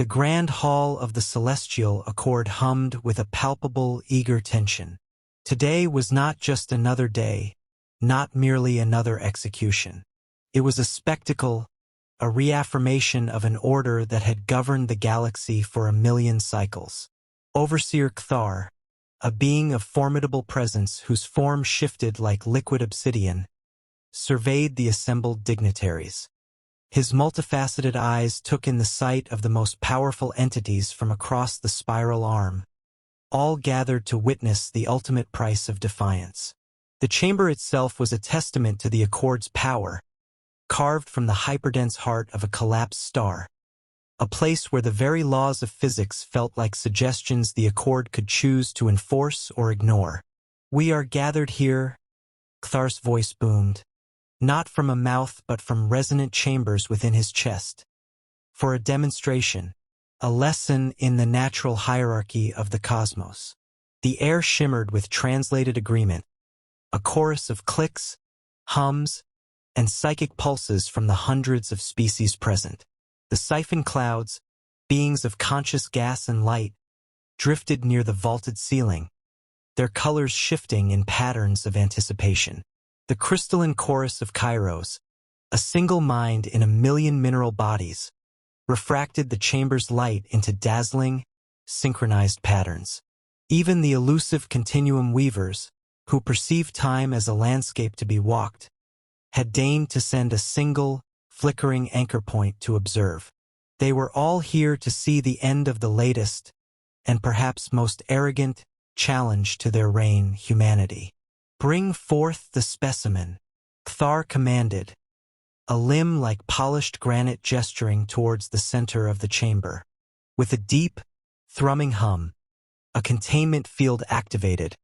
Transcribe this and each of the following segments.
The grand hall of the celestial accord hummed with a palpable, eager tension. Today was not just another day, not merely another execution. It was a spectacle, a reaffirmation of an order that had governed the galaxy for 1,000,000 cycles. Overseer Cthar, a being of formidable presence whose form shifted like liquid obsidian, surveyed the assembled dignitaries. His multifaceted eyes took in the sight of the most powerful entities from across the spiral arm, all gathered to witness the ultimate price of defiance. The chamber itself was a testament to the Accord's power, carved from the hyperdense heart of a collapsed star, a place where the very laws of physics felt like suggestions the Accord could choose to enforce or ignore. "We are gathered here," Cthar's voice boomed, not from a mouth but from resonant chambers within his chest, for a demonstration, a lesson in the natural hierarchy of the cosmos. The air shimmered with translated agreement, a chorus of clicks, hums, and psychic pulses from the hundreds of species present. The siphon clouds, beings of conscious gas and light, drifted near the vaulted ceiling, their colors shifting in patterns of anticipation. The crystalline chorus of Kairos, a single mind in 1,000,000 mineral bodies, refracted the chamber's light into dazzling, synchronized patterns. Even the elusive continuum weavers, who perceived time as a landscape to be walked, had deigned to send a single, flickering anchor point to observe. They were all here to see the end of the latest, and perhaps most arrogant, challenge to their reign, humanity. "Bring forth the specimen," Cthar commanded, a limb like polished granite gesturing towards the center of the chamber. With a deep, thrumming hum, a containment field activated,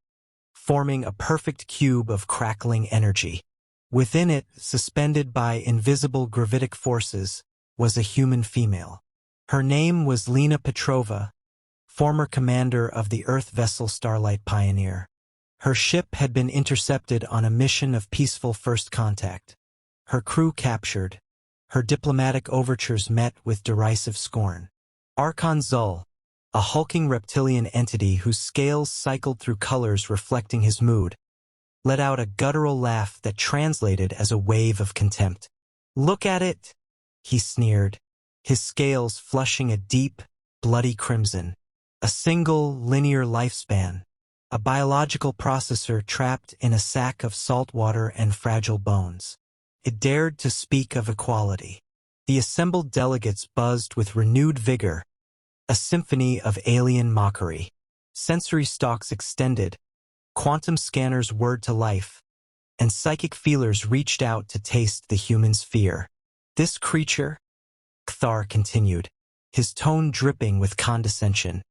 forming a perfect cube of crackling energy. Within it, suspended by invisible gravitic forces, was a human female. Her name was Lena Petrova, former commander of the Earth vessel Starlight Pioneer. Her ship had been intercepted on a mission of peaceful first contact. Her crew captured, her diplomatic overtures met with derisive scorn. Archon Zul, a hulking reptilian entity whose scales cycled through colors reflecting his mood, let out a guttural laugh that translated as a wave of contempt. "Look at it," he sneered, his scales flushing a deep, bloody crimson. A single, linear lifespan, a biological processor trapped in a sack of salt water and fragile bones. It dared to speak of equality. The assembled delegates buzzed with renewed vigor, a symphony of alien mockery. Sensory stalks extended, quantum scanners whirred to life, and psychic feelers reached out to taste the human's fear. "This creature," Cthar continued, his tone dripping with condescension,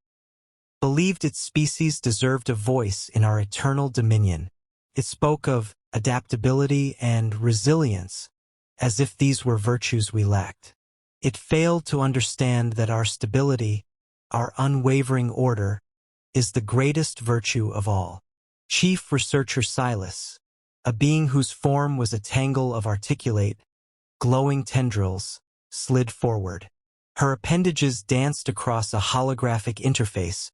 "believed its species deserved a voice in our eternal dominion. It spoke of adaptability and resilience, as if these were virtues we lacked. It failed to understand that our stability, our unwavering order, is the greatest virtue of all." Chief Researcher Silas, a being whose form was a tangle of articulate, glowing tendrils, slid forward. Her appendages danced across a holographic interface,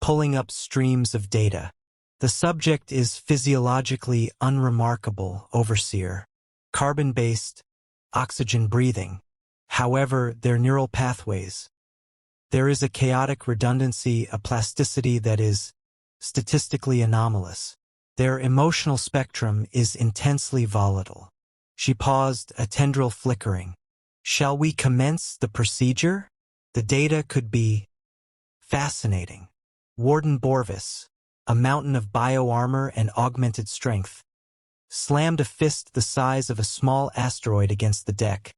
pulling up streams of data. "The subject is physiologically unremarkable, Overseer. Carbon-based, oxygen-breathing. However, their neural pathways. There is a chaotic redundancy, a plasticity that is statistically anomalous. Their emotional spectrum is intensely volatile." She paused, a tendril flickering. "Shall we commence the procedure? The data could be fascinating." Warden Borvis, a mountain of bioarmor and augmented strength, slammed a fist the size of a small asteroid against the deck,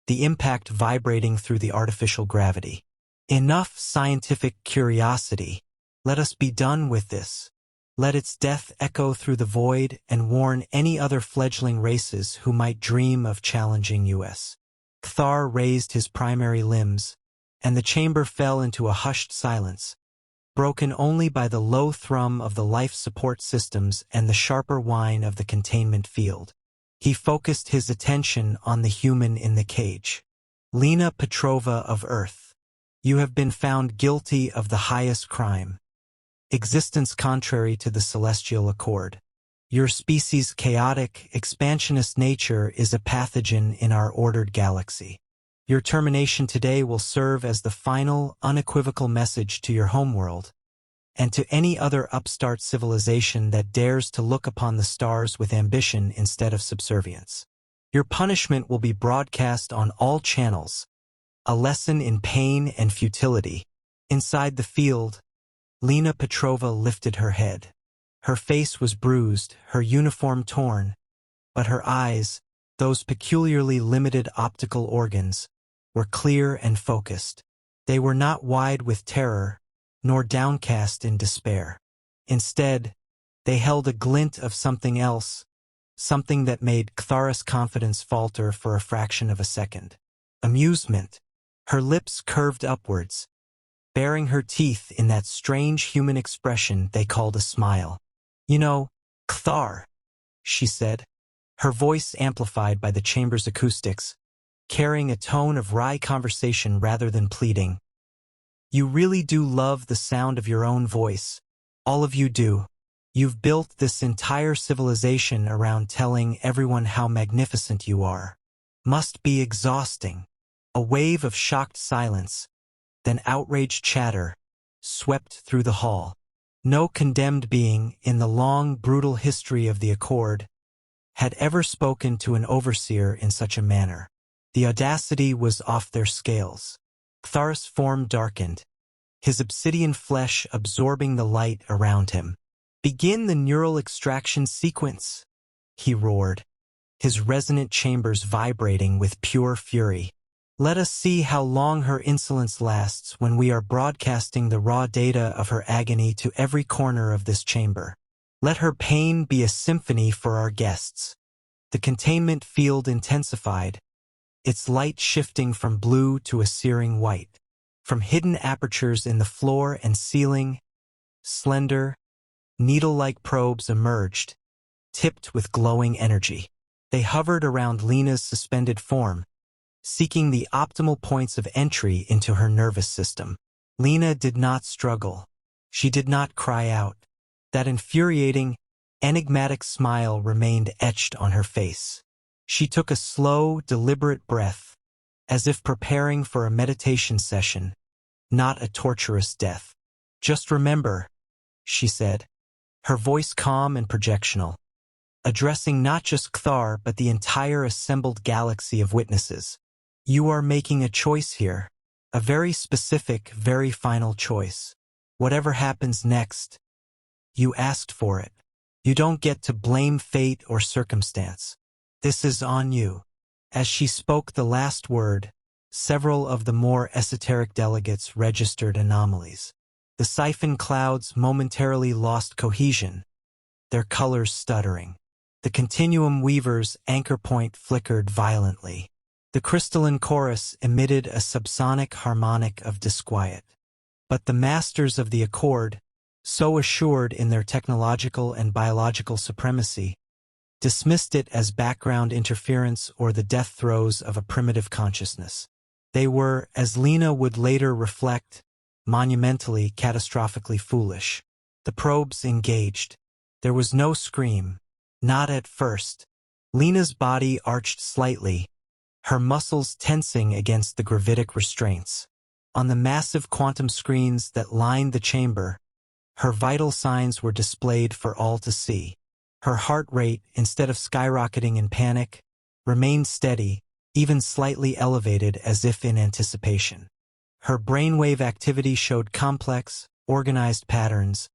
the impact vibrating through the artificial gravity. "Enough scientific curiosity. Let us be done with this. Let its death echo through the void and warn any other fledgling races who might dream of challenging us." Cthar raised his primary limbs, and the chamber fell into a hushed silence, broken only by the low thrum of the life support systems and the sharper whine of the containment field. He focused his attention on the human in the cage. Lena Petrova of Earth, You have been found guilty of the highest crime. Existence contrary to the celestial accord. Your species' chaotic, expansionist nature is a pathogen in our ordered galaxy. Your termination today will serve as the final, unequivocal message to your homeworld, and to any other upstart civilization that dares to look upon the stars with ambition instead of subservience. Your punishment will be broadcast on all channels, a lesson in pain and futility. Inside the field, Lena Petrova lifted her head. Her face was bruised, her uniform torn, but her eyes, those peculiarly limited optical organs, were clear and focused. They were not wide with terror, nor downcast in despair. Instead, they held a glint of something else, something that made Cthara's confidence falter for a fraction of a second. Amusement. Her lips curved upwards, baring her teeth in that strange human expression they called a smile. You know, Cthar, she said, her voice amplified by the chamber's acoustics, carrying a tone of wry conversation rather than pleading. You really do love the sound of your own voice. All of you do. You've built this entire civilization around telling everyone how magnificent you are. Must be exhausting. A wave of shocked silence, then outraged chatter, swept through the hall. No condemned being, in the long, brutal history of the Accord, had ever spoken to an overseer in such a manner. The audacity was off their scales. Cthara's form darkened, his obsidian flesh absorbing the light around him. Begin the neural extraction sequence, he roared, his resonant chambers vibrating with pure fury. Let us see how long her insolence lasts when we are broadcasting the raw data of her agony to every corner of this chamber. Let her pain be a symphony for our guests. The containment field intensified, its light shifting from blue to a searing white. From hidden apertures in the floor and ceiling, slender, needle-like probes emerged, tipped with glowing energy. They hovered around Lena's suspended form, seeking the optimal points of entry into her nervous system. Lena did not struggle. She did not cry out. That infuriating, enigmatic smile remained etched on her face. She took a slow, deliberate breath, as if preparing for a meditation session, not a torturous death. Just remember, she said, her voice calm and projectional, addressing not just Cthar but the entire assembled galaxy of witnesses. You are making a choice here, a very specific, very final choice. Whatever happens next, you asked for it. You don't get to blame fate or circumstance. This is on you. As she spoke the last word, several of the more esoteric delegates registered anomalies. The siphon clouds momentarily lost cohesion, their colors stuttering. The continuum weaver's anchor point flickered violently. The crystalline chorus emitted a subsonic harmonic of disquiet. But the masters of the Accord, so assured in their technological and biological supremacy, dismissed it as background interference or the death throes of a primitive consciousness. They were, as Lena would later reflect, monumentally, catastrophically foolish. The probes engaged. There was no scream. Not at first. Lena's body arched slightly, her muscles tensing against the gravitic restraints. On the massive quantum screens that lined the chamber, her vital signs were displayed for all to see. Her heart rate, instead of skyrocketing in panic, remained steady, even slightly elevated as if in anticipation. Her brainwave activity showed complex, organized patterns,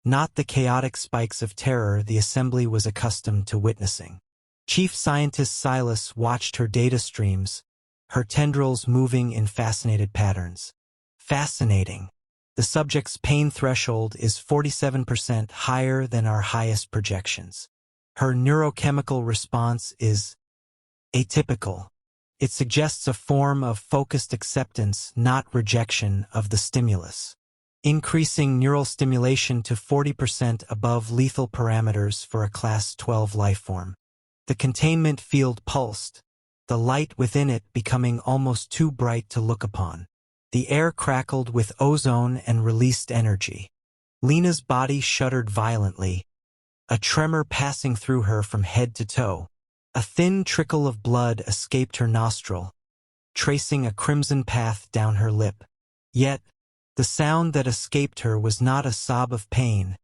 not the chaotic spikes of terror the assembly was accustomed to witnessing. Chief Scientist Silas watched her data streams, her tendrils moving in fascinated patterns. Fascinating. The subject's pain threshold is 47% higher than our highest projections. Her neurochemical response is atypical. It suggests a form of focused acceptance, not rejection, of the stimulus. Increasing neural stimulation to 40% above lethal parameters for a Class 12 lifeform. The containment field pulsed, the light within it becoming almost too bright to look upon. The air crackled with ozone and released energy. Lena's body shuddered violently, a tremor passing through her from head to toe. A thin trickle of blood escaped her nostril, tracing a crimson path down her lip. Yet, the sound that escaped her was not a sob of pain,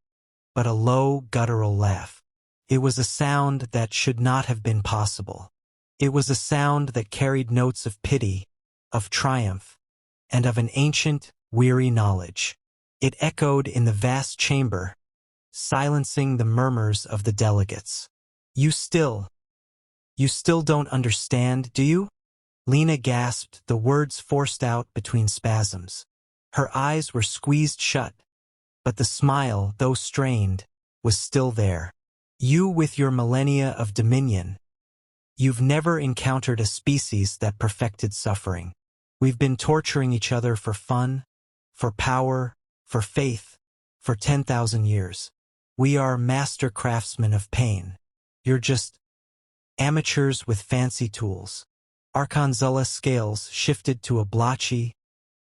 but a low, guttural laugh. It was a sound that should not have been possible. It was a sound that carried notes of pity, of triumph, and of an ancient, weary knowledge. It echoed in the vast chamber, silencing the murmurs of the delegates. You still don't understand, do you?" Lena gasped, the words forced out between spasms. Her eyes were squeezed shut, but the smile, though strained, was still there. "You with your millennia of dominion. You've never encountered a species that perfected suffering. We've been torturing each other for fun, for power, for faith, for 10,000 years. We are master craftsmen of pain. You're just amateurs with fancy tools." Arkanzula's scales shifted to a blotchy,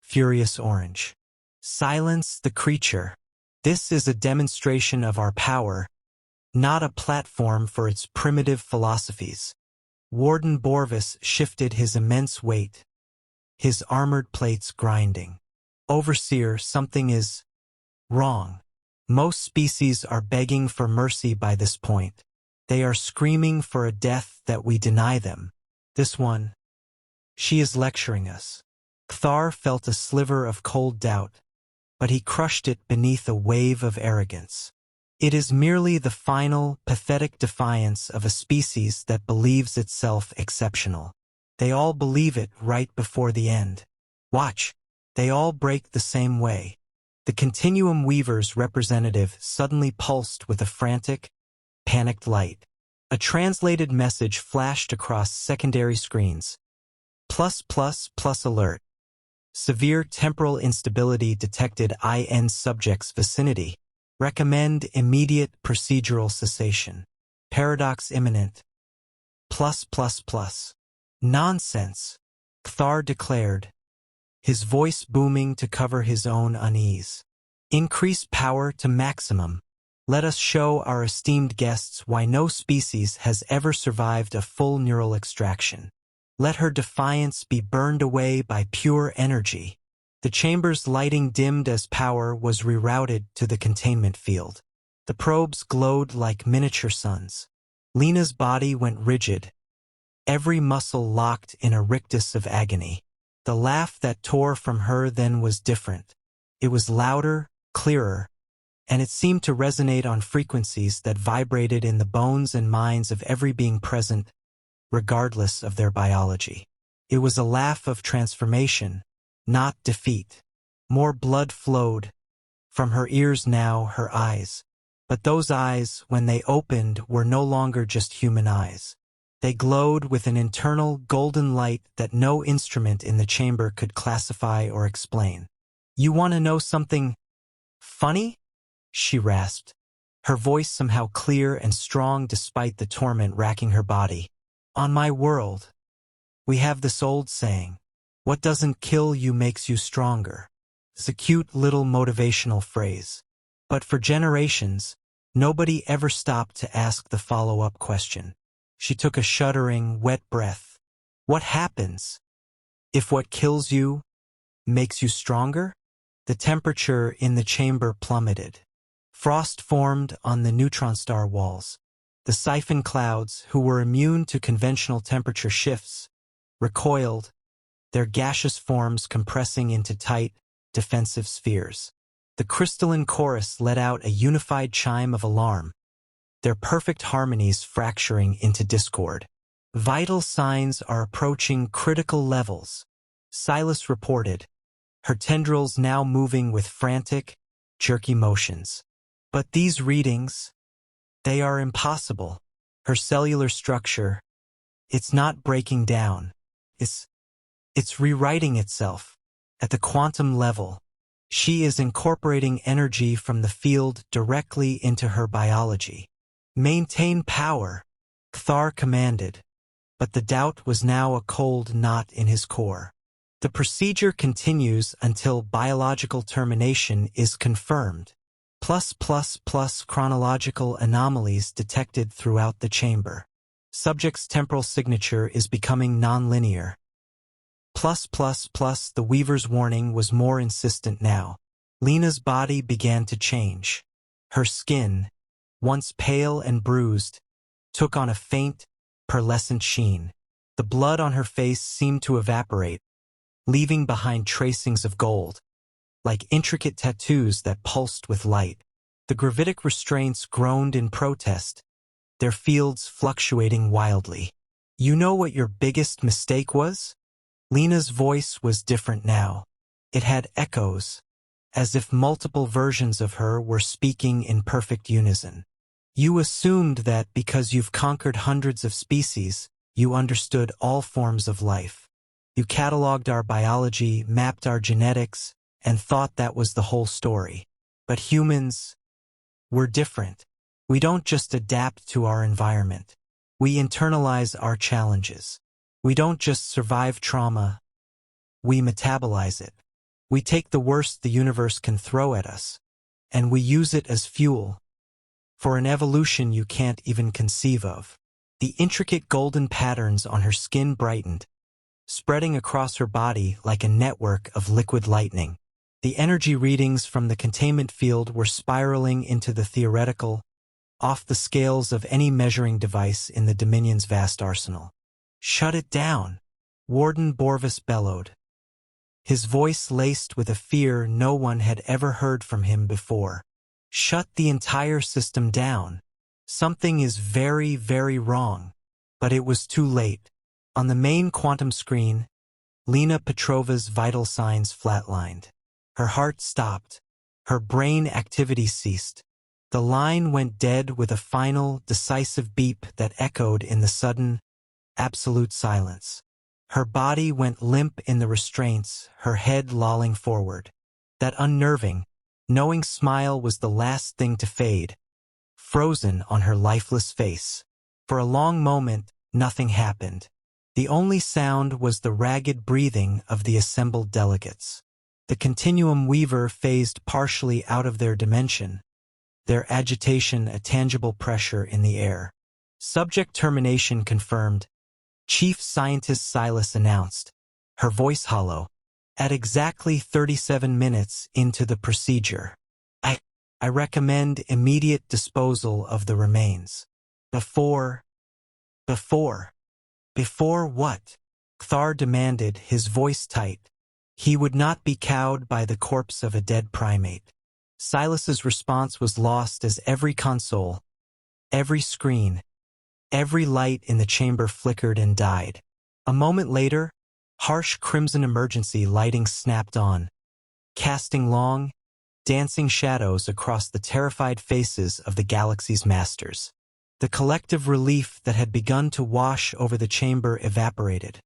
furious orange. "Silence the creature. This is a demonstration of our power, not a platform for its primitive philosophies." Warden Borvis shifted his immense weight, his armored plates grinding. "Overseer, something is wrong. Most species are begging for mercy by this point. They are screaming for a death that we deny them. This one, she is lecturing us." Kthar felt a sliver of cold doubt, but he crushed it beneath a wave of arrogance. It is merely the final, pathetic defiance of a species that believes itself exceptional. They all believe it right before the end. Watch, they all break the same way. The Continuum Weaver's representative suddenly pulsed with a frantic, panicked light. A translated message flashed across secondary screens. +++ alert. Severe temporal instability detected in subject's vicinity. Recommend immediate procedural cessation. Paradox imminent. +++. Nonsense, Kthar declared, his voice booming to cover his own unease. Increase power to maximum. Let us show our esteemed guests why no species has ever survived a full neural extraction. Let her defiance be burned away by pure energy. The chamber's lighting dimmed as power was rerouted to the containment field. The probes glowed like miniature suns. Lena's body went rigid, every muscle locked in a rictus of agony. The laugh that tore from her then was different. It was louder, clearer, and it seemed to resonate on frequencies that vibrated in the bones and minds of every being present, regardless of their biology. It was a laugh of transformation, not defeat. More blood flowed, from her ears now her eyes. But those eyes, when they opened, were no longer just human eyes. They glowed with an internal golden light that no instrument in the chamber could classify or explain. "You want to know something funny?" she rasped, her voice somehow clear and strong despite the torment racking her body. "On my world, we have this old saying, what doesn't kill you makes you stronger." It's a cute little motivational phrase. But for generations, nobody ever stopped to ask the follow-up question. She took a shuddering, wet breath. What happens if what kills you makes you stronger? The temperature in the chamber plummeted. Frost formed on the neutron star walls. The siphon clouds, who were immune to conventional temperature shifts, recoiled, their gaseous forms compressing into tight, defensive spheres. The crystalline chorus let out a unified chime of alarm, their perfect harmonies fracturing into discord. "Vital signs are approaching critical levels," Silas reported, her tendrils now moving with frantic, jerky motions. "But these readings, they are impossible. Her cellular structure, it's not breaking down. It's rewriting itself. At the quantum level, she is incorporating energy from the field directly into her biology." "Maintain power," Kthar commanded, but the doubt was now a cold knot in his core. The procedure continues until biological termination is confirmed. +++ chronological anomalies detected throughout the chamber. Subject's temporal signature is becoming nonlinear. The Weaver's warning was more insistent now. Lena's body began to change. Her skin, once pale and bruised, took on a faint, pearlescent sheen. The blood on her face seemed to evaporate, leaving behind tracings of gold, like intricate tattoos that pulsed with light. The gravitic restraints groaned in protest, their fields fluctuating wildly. "You know what your biggest mistake was?" Lena's voice was different now. It had echoes, as if multiple versions of her were speaking in perfect unison. "You assumed that because you've conquered hundreds of species, you understood all forms of life. You cataloged our biology, mapped our genetics, and thought that was the whole story. But humans, we're different. We don't just adapt to our environment. We internalize our challenges. We don't just survive trauma, we metabolize it. We take the worst the universe can throw at us, and we use it as fuel for an evolution you can't even conceive of." The intricate golden patterns on her skin brightened, spreading across her body like a network of liquid lightning. The energy readings from the containment field were spiraling into the theoretical, off the scales of any measuring device in the Dominion's vast arsenal. "Shut it down," Warden Borvis bellowed, his voice laced with a fear no one had ever heard from him before. "Shut the entire system down. Something is very, very wrong." But it was too late. On the main quantum screen, Lena Petrova's vital signs flatlined. Her heart stopped. Her brain activity ceased. The line went dead with a final, decisive beep that echoed in the sudden, absolute silence. Her body went limp in the restraints, her head lolling forward. That unnerving, knowing smile was the last thing to fade, frozen on her lifeless face. For a long moment, nothing happened. The only sound was the ragged breathing of the assembled delegates. The Continuum Weaver phased partially out of their dimension, their agitation a tangible pressure in the air. "Subject termination confirmed," Chief Scientist Silas announced, her voice hollow, at exactly 37 minutes into the procedure. I recommend immediate disposal of the remains. Before what?" Thar demanded, his voice tight. He would not be cowed by the corpse of a dead primate. Silas's response was lost as every console, every screen, every light in the chamber flickered and died. A moment later, harsh crimson emergency lighting snapped on, casting long, dancing shadows across the terrified faces of the galaxy's masters. The collective relief that had begun to wash over the chamber evaporated,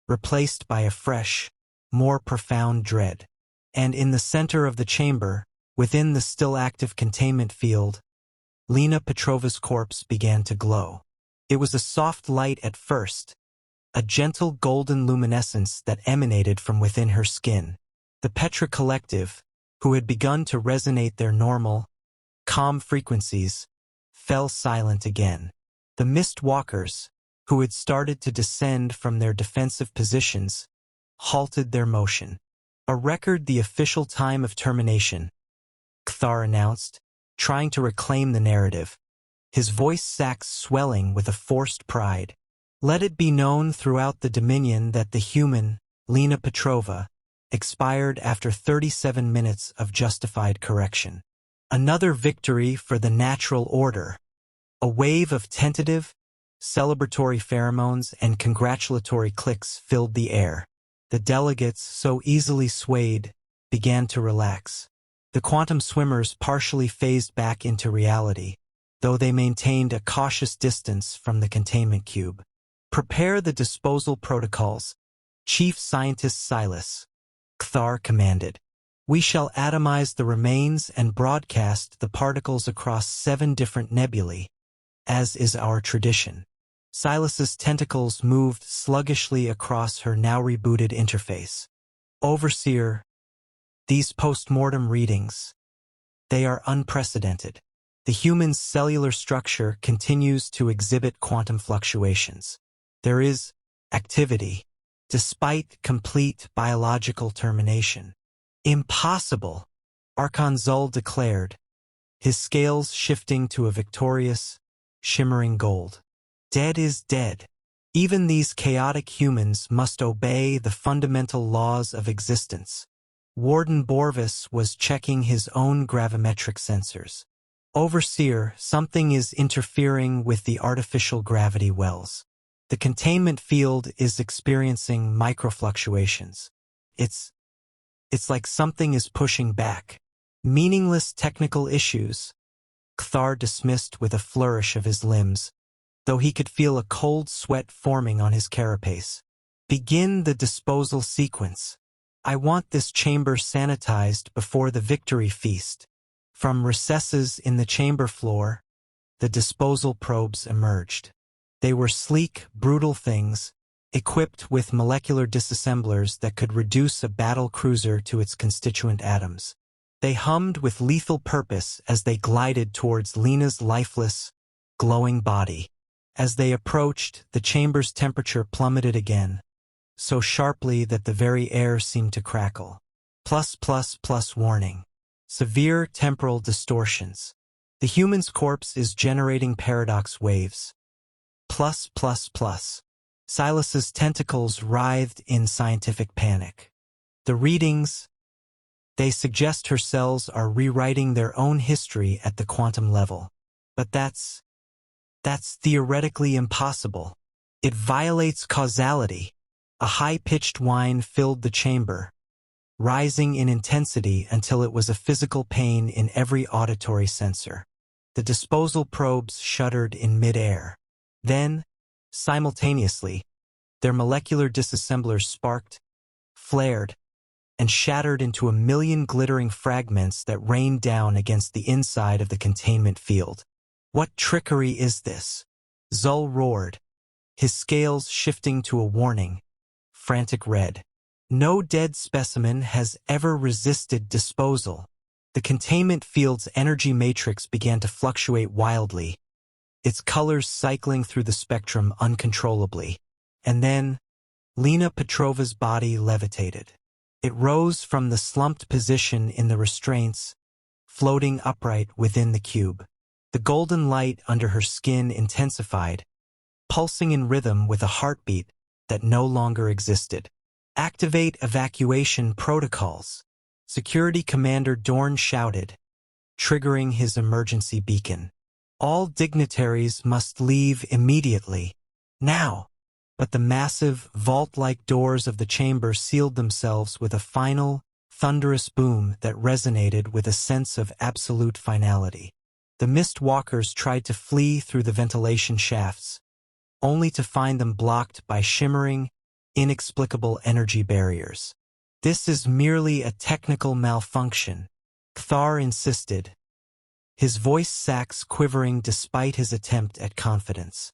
replaced by a fresh, more profound dread. And in the center of the chamber, within the still active containment field, Lena Petrova's corpse began to glow. It was a soft light at first, a gentle golden luminescence that emanated from within her skin. The Petra Collective, who had begun to resonate their normal, calm frequencies, fell silent again. The Mist Walkers, who had started to descend from their defensive positions, halted their motion. "A record the official time of termination," Kthar announced, trying to reclaim the narrative, his voice sacs swelling with a forced pride. "Let it be known throughout the Dominion that the human, Lena Petrova, expired after 37 minutes of justified correction. Another victory for the natural order." A wave of tentative, celebratory pheromones and congratulatory clicks filled the air. The delegates, so easily swayed, began to relax. The quantum swimmers partially phased back into reality, though they maintained a cautious distance from the containment cube. "Prepare the disposal protocols," Chief Scientist Silas, Kthar commanded. "We shall atomize the remains and broadcast the particles across 7 different nebulae, as is our tradition." Silas's tentacles moved sluggishly across her now rebooted interface. Overseer, these post-mortem readings, they are unprecedented. The human's cellular structure continues to exhibit quantum fluctuations. There is activity, despite complete biological termination. Impossible, Archon declared, his scales shifting to a victorious, shimmering gold. Dead is dead. Even these chaotic humans must obey the fundamental laws of existence. Warden Borvis was checking his own gravimetric sensors. Overseer, something is interfering with the artificial gravity wells. The containment field is experiencing microfluctuations. It's like something is pushing back. Meaningless technical issues, Cthar dismissed with a flourish of his limbs, though he could feel a cold sweat forming on his carapace. Begin the disposal sequence. I want this chamber sanitized before the victory feast. From recesses in the chamber floor, the disposal probes emerged. They were sleek, brutal things, equipped with molecular disassemblers that could reduce a battle cruiser to its constituent atoms. They hummed with lethal purpose as they glided towards Lena's lifeless, glowing body. As they approached, the chamber's temperature plummeted again, so sharply that the very air seemed to crackle. +++ warning. Severe temporal distortions. The human's corpse is generating paradox waves. +++. Silas's tentacles writhed in scientific panic. The readings, they suggest her cells are rewriting their own history at the quantum level. But that's theoretically impossible. It violates causality. A high-pitched whine filled the chamber, rising in intensity until it was a physical pain in every auditory sensor. The disposal probes shuddered in midair. Then, simultaneously, their molecular disassemblers sparked, flared, and shattered into a million glittering fragments that rained down against the inside of the containment field. What trickery is this? Zul roared, his scales shifting to a warning, frantic red. No dead specimen has ever resisted disposal. The containment field's energy matrix began to fluctuate wildly, its colors cycling through the spectrum uncontrollably. And then, Lena Petrova's body levitated. It rose from the slumped position in the restraints, floating upright within the cube. The golden light under her skin intensified, pulsing in rhythm with a heartbeat that no longer existed. Activate evacuation protocols, Security Commander Dorn shouted, triggering his emergency beacon. All dignitaries must leave immediately. Now! But the massive, vault-like doors of the chamber sealed themselves with a final, thunderous boom that resonated with a sense of absolute finality. The mist walkers tried to flee through the ventilation shafts, only to find them blocked by shimmering, inexplicable energy barriers. This is merely a technical malfunction, Cthar insisted, his voice sacs quivering despite his attempt at confidence.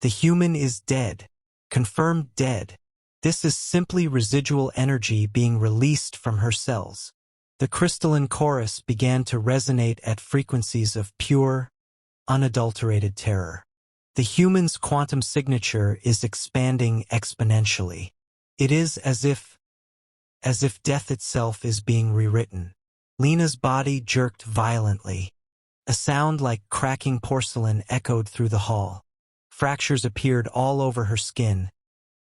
The human is dead. Confirmed dead. This is simply residual energy being released from her cells. The crystalline chorus began to resonate at frequencies of pure, unadulterated terror. The human's quantum signature is expanding exponentially. It is as if death itself is being rewritten. Lena's body jerked violently. A sound like cracking porcelain echoed through the hall. Fractures appeared all over her skin,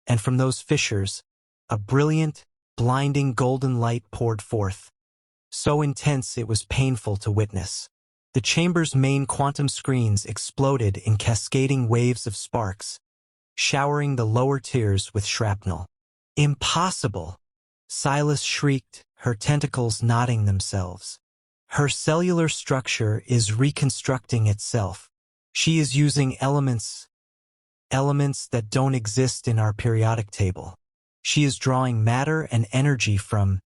and from those fissures, a brilliant, blinding golden light poured forth, so intense it was painful to witness. The chamber's main quantum screens exploded in cascading waves of sparks, showering the lower tiers with shrapnel. Impossible! Silas shrieked, her tentacles knotting themselves. Her cellular structure is reconstructing itself. She is using elements that don't exist in our periodic table. She is drawing matter and energy from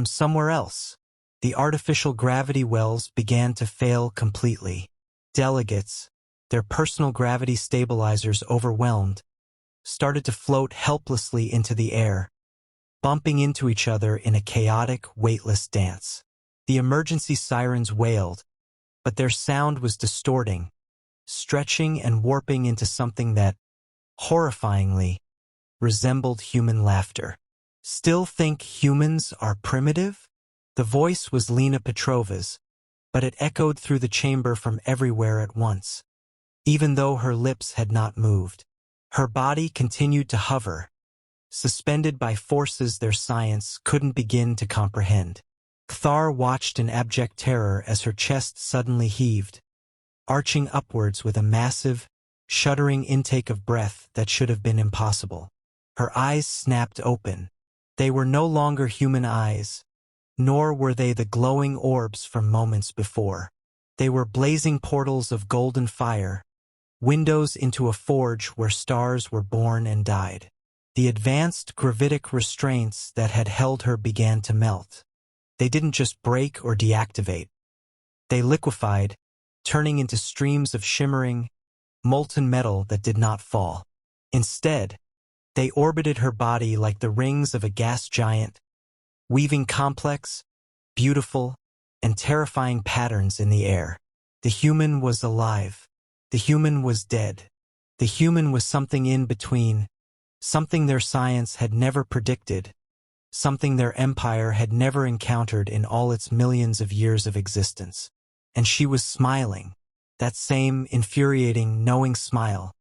somewhere else. The artificial gravity wells began to fail completely. Delegates, their personal gravity stabilizers overwhelmed, started to float helplessly into the air, bumping into each other in a chaotic, weightless dance. The emergency sirens wailed, but their sound was distorting, stretching and warping into something that, horrifyingly, resembled human laughter. Still think humans are primitive? The voice was Lena Petrova's, but it echoed through the chamber from everywhere at once. Even though her lips had not moved, her body continued to hover, suspended by forces their science couldn't begin to comprehend. Kthar watched in abject terror as her chest suddenly heaved, arching upwards with a massive, shuddering intake of breath that should have been impossible. Her eyes snapped open. They were no longer human eyes, nor were they the glowing orbs from moments before. They were blazing portals of golden fire, windows into a forge where stars were born and died. The advanced gravitic restraints that had held her began to melt. They didn't just break or deactivate. They liquefied, turning into streams of shimmering, molten metal that did not fall. Instead, they orbited her body like the rings of a gas giant, weaving complex, beautiful, and terrifying patterns in the air. The human was alive. The human was dead. The human was something in between, something their science had never predicted, something their empire had never encountered in all its millions of years of existence. And she was smiling, that same infuriating, knowing smile.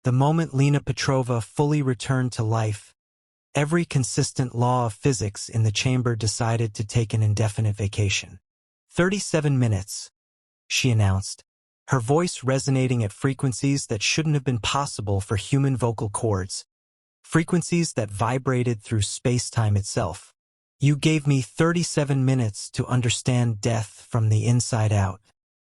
The moment Lena Petrova fully returned to life, every consistent law of physics in the chamber decided to take an indefinite vacation. 37 minutes, she announced, her voice resonating at frequencies that shouldn't have been possible for human vocal cords, frequencies that vibrated through space-time itself. You gave me 37 minutes to understand death from the inside out,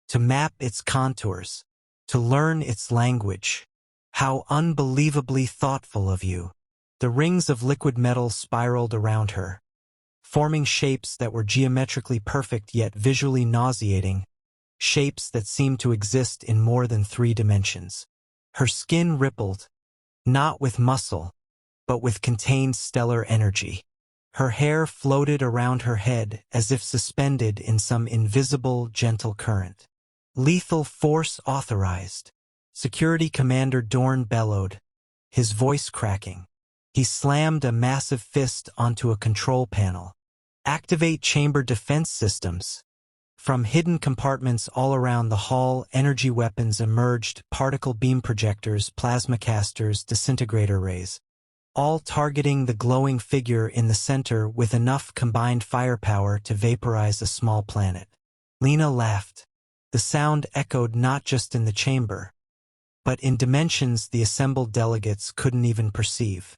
to map its contours, to learn its language. How unbelievably thoughtful of you. The rings of liquid metal spiraled around her, forming shapes that were geometrically perfect yet visually nauseating, shapes that seemed to exist in more than 3 dimensions. Her skin rippled, not with muscle, but with contained stellar energy. Her hair floated around her head as if suspended in some invisible, gentle current. Lethal force authorized. Security Commander Dorn bellowed, his voice cracking. He slammed a massive fist onto a control panel. Activate chamber defense systems. From hidden compartments all around the hall, energy weapons emerged, particle beam projectors, plasma casters, disintegrator rays, all targeting the glowing figure in the center with enough combined firepower to vaporize a small planet. Lena laughed. The sound echoed not just in the chamber, but in dimensions the assembled delegates couldn't even perceive.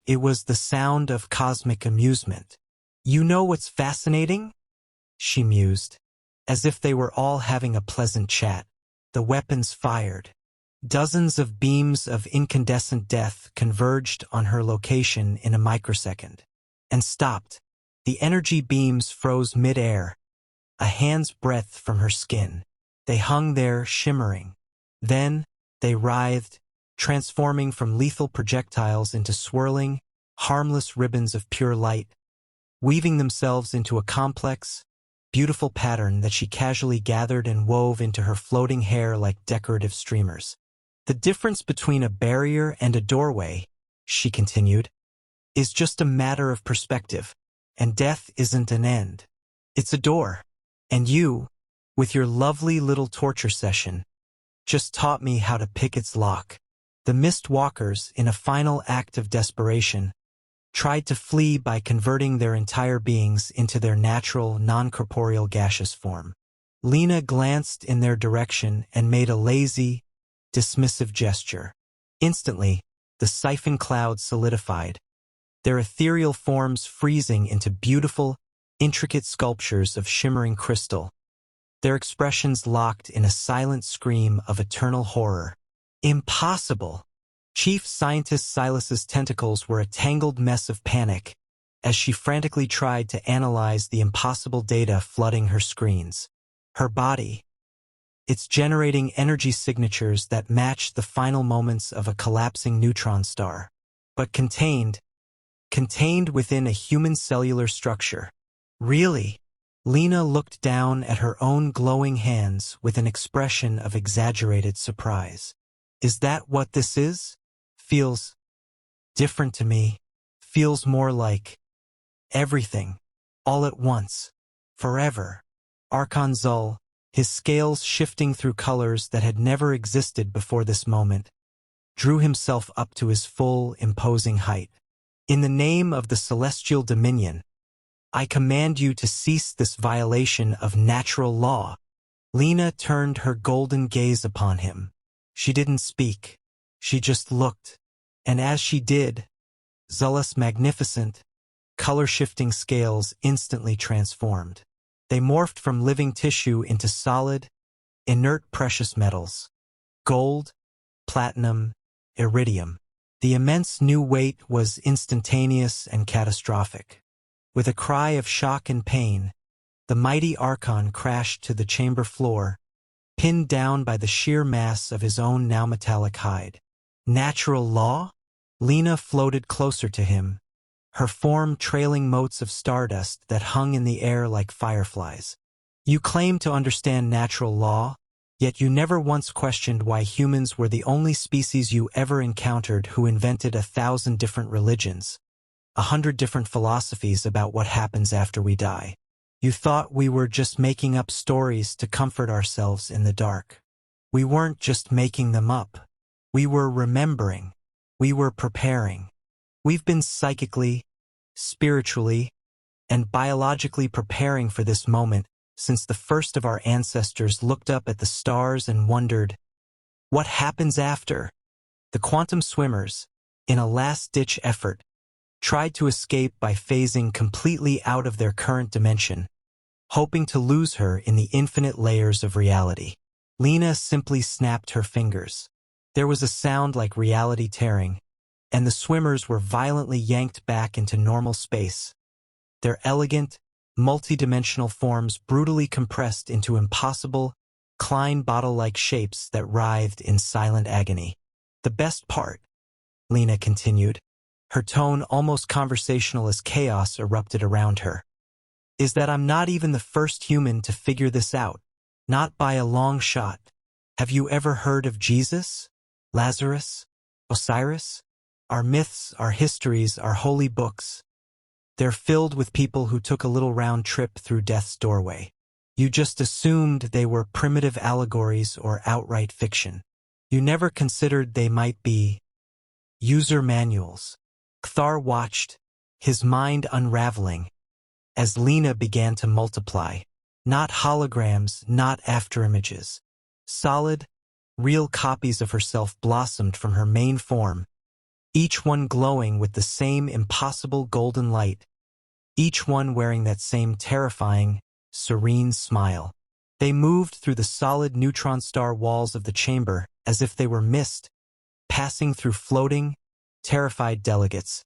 It was the sound of cosmic amusement. You know what's fascinating? She mused, as if they were all having a pleasant chat. The weapons fired. Dozens of beams of incandescent death converged on her location in a microsecond, and stopped. The energy beams froze mid-air, a hand's breadth from her skin. They hung there, shimmering. Then, they writhed, transforming from lethal projectiles into swirling, harmless ribbons of pure light, weaving themselves into a complex, beautiful pattern that she casually gathered and wove into her floating hair like decorative streamers. The difference between a barrier and a doorway, she continued, is just a matter of perspective, and death isn't an end. It's a door. And you, with your lovely little torture session, just taught me how to pick its lock. The Mist Walkers, in a final act of desperation, tried to flee by converting their entire beings into their natural, non-corporeal gaseous form. Lena glanced in their direction and made a lazy, dismissive gesture. Instantly, the siphon clouds solidified, their ethereal forms freezing into beautiful, intricate sculptures of shimmering crystal, their expressions locked in a silent scream of eternal horror. Impossible! Chief Scientist Silas's tentacles were a tangled mess of panic as she frantically tried to analyze the impossible data flooding her screens. Her body, it's generating energy signatures that matched the final moments of a collapsing neutron star, but contained, contained within a human cellular structure. Really? Lena looked down at her own glowing hands with an expression of exaggerated surprise. Is that what this is? Feels different to me. Feels more like everything, all at once, forever. Archon Zul, his scales shifting through colors that had never existed before this moment, drew himself up to his full, imposing height. In the name of the celestial dominion, I command you to cease this violation of natural law. Lena turned her golden gaze upon him. She didn't speak. She just looked. And as she did, Zul's magnificent, color-shifting scales instantly transformed. They morphed from living tissue into solid, inert precious metals. Gold, platinum, iridium. The immense new weight was instantaneous and catastrophic. With a cry of shock and pain, the mighty Archon crashed to the chamber floor, pinned down by the sheer mass of his own now metallic hide. Natural law? Lena floated closer to him, her form trailing motes of stardust that hung in the air like fireflies. You claim to understand natural law, yet you never once questioned why humans were the only species you ever encountered who invented 1,000 different religions, 100 different philosophies about what happens after we die. You thought we were just making up stories to comfort ourselves in the dark. We weren't just making them up. We were remembering. We were preparing. We've been psychically, spiritually, and biologically preparing for this moment since the first of our ancestors looked up at the stars and wondered, what happens after? The quantum swimmers, in a last-ditch effort, tried to escape by phasing completely out of their current dimension, hoping to lose her in the infinite layers of reality. Lena simply snapped her fingers. There was a sound like reality tearing, and the swimmers were violently yanked back into normal space, their elegant, multi-dimensional forms brutally compressed into impossible, Klein bottle-like shapes that writhed in silent agony. The best part, Lena continued, her tone almost conversational as chaos erupted around her, is that I'm not even the first human to figure this out, not by a long shot. Have you ever heard of Jesus, Lazarus, Osiris? Our myths, our histories, our holy books. They're filled with people who took a little round trip through death's doorway. You just assumed they were primitive allegories or outright fiction. You never considered they might be user manuals. Kthar watched, his mind unraveling, as Lena began to multiply. Not holograms, not afterimages. Solid, real copies of herself blossomed from her main form, each one glowing with the same impossible golden light, each one wearing that same terrifying, serene smile. They moved through the solid neutron star walls of the chamber as if they were mist, passing through floating, terrified delegates,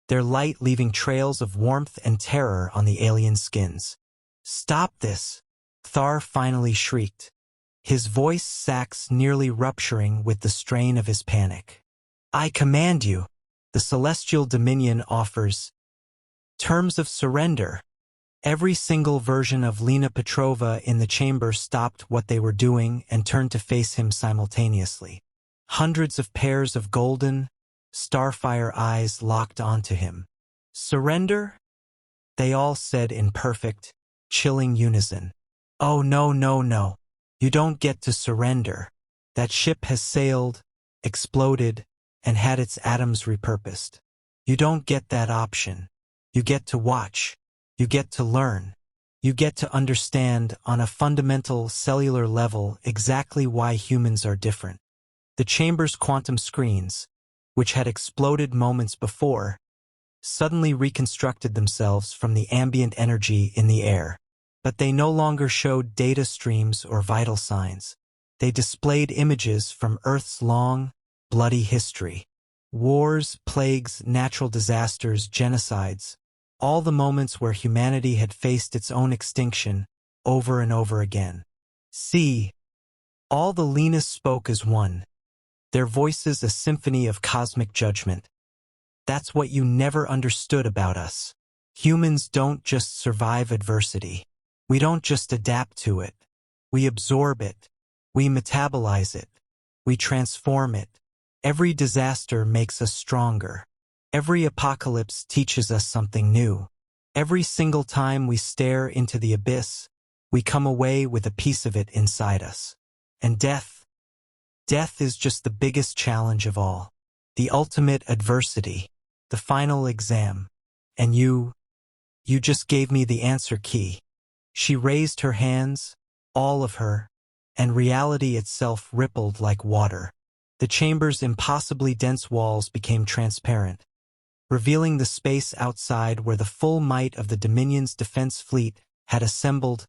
their light leaving trails of warmth and terror on the alien skins. Stop this, Kthar finally shrieked, his voice sacs nearly rupturing with the strain of his panic. I command you. The celestial dominion offers terms of surrender. Every single version of Lena Petrova in the chamber stopped what they were doing and turned to face him simultaneously. Hundreds of pairs of golden, starfire eyes locked onto him. Surrender? They all said in perfect, chilling unison. Oh no, no, no. You don't get to surrender. That ship has sailed, exploded, and had its atoms repurposed. You don't get that option. You get to watch. You get to learn. You get to understand on a fundamental cellular level exactly why humans are different. The chamber's quantum screens, which had exploded moments before, suddenly reconstructed themselves from the ambient energy in the air. But they no longer showed data streams or vital signs. They displayed images from Earth's long, bloody history. Wars, plagues, natural disasters, genocides, all the moments where humanity had faced its own extinction over and over again. See, all the Lenas spoke as one, their voices a symphony of cosmic judgment. That's what you never understood about us. Humans don't just survive adversity. We don't just adapt to it. We absorb it. We metabolize it. We transform it. Every disaster makes us stronger. Every apocalypse teaches us something new. Every single time we stare into the abyss, we come away with a piece of it inside us. And death is just the biggest challenge of all. The ultimate adversity. The final exam. And you just gave me the answer key. She raised her hands, all of her, and reality itself rippled like water. The chamber's impossibly dense walls became transparent, revealing the space outside where the full might of the Dominion's defense fleet had assembled,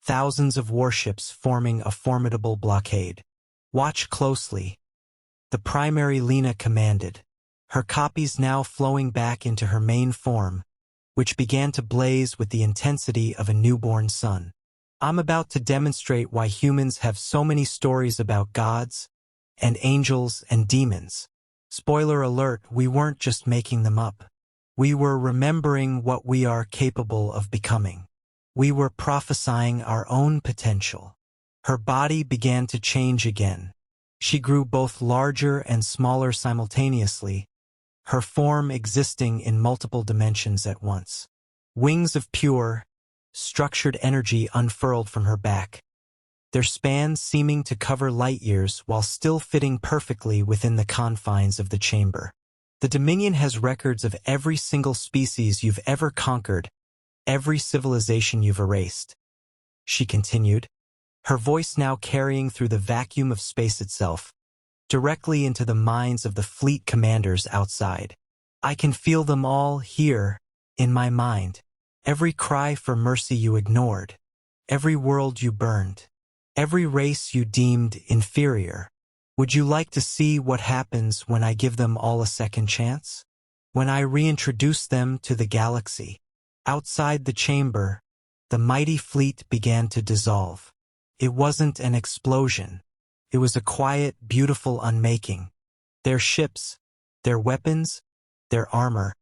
thousands of warships forming a formidable blockade. Watch closely. The primary Lena commanded, her copies now flowing back into her main form, which began to blaze with the intensity of a newborn sun. I'm about to demonstrate why humans have so many stories about gods and angels and demons. Spoiler alert, we weren't just making them up. We were remembering what we are capable of becoming. We were prophesying our own potential. Her body began to change again. She grew both larger and smaller simultaneously, her form existing in multiple dimensions at once. Wings of pure, structured energy unfurled from her back, their span seeming to cover light years while still fitting perfectly within the confines of the chamber. The Dominion has records of every single species you've ever conquered, every civilization you've erased, she continued, her voice now carrying through the vacuum of space itself, directly into the minds of the fleet commanders outside. I can feel them all here, in my mind. Every cry for mercy you ignored, every world you burned, every race you deemed inferior. Would you like to see what happens when I give them all a second chance? When I reintroduce them to the galaxy? Outside the chamber, the mighty fleet began to dissolve. It wasn't an explosion. It was a quiet, beautiful unmaking. Their ships, their weapons, their armor,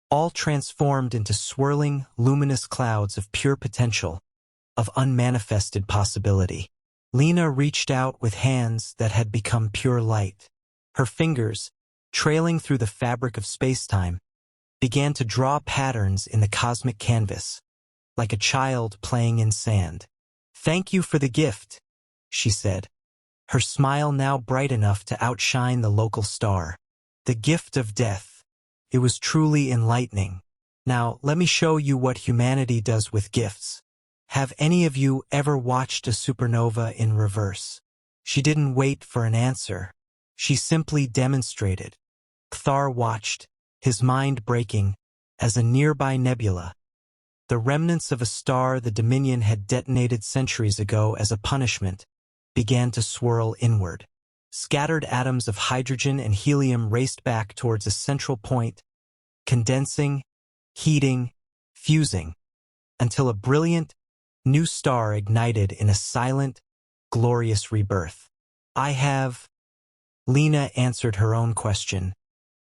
all transformed into swirling, luminous clouds of pure potential, of unmanifested possibility. Lena reached out with hands that had become pure light. Her fingers, trailing through the fabric of space-time, began to draw patterns in the cosmic canvas, like a child playing in sand. "Thank you for the gift," she said, her smile now bright enough to outshine the local star. The gift of death. It was truly enlightening. Now, let me show you what humanity does with gifts. Have any of you ever watched a supernova in reverse? She didn't wait for an answer. She simply demonstrated. Kthar watched, his mind breaking, as a nearby nebula, the remnants of a star the Dominion had detonated centuries ago as a punishment, began to swirl inward. Scattered atoms of hydrogen and helium raced back towards a central point, condensing, heating, fusing, until a brilliant, new star ignited in a silent, glorious rebirth. Lena answered her own question,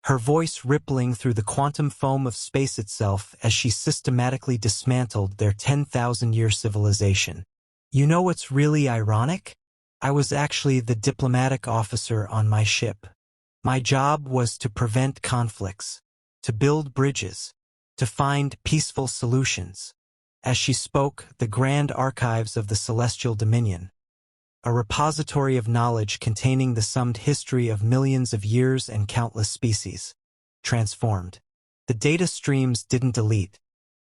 her voice rippling through the quantum foam of space itself as she systematically dismantled their 10,000-year civilization. You know what's really ironic? I was actually the diplomatic officer on my ship. My job was to prevent conflicts, to build bridges, to find peaceful solutions. As she spoke, the grand archives of the Celestial Dominion, a repository of knowledge containing the summed history of millions of years and countless species, transformed. The data streams didn't delete.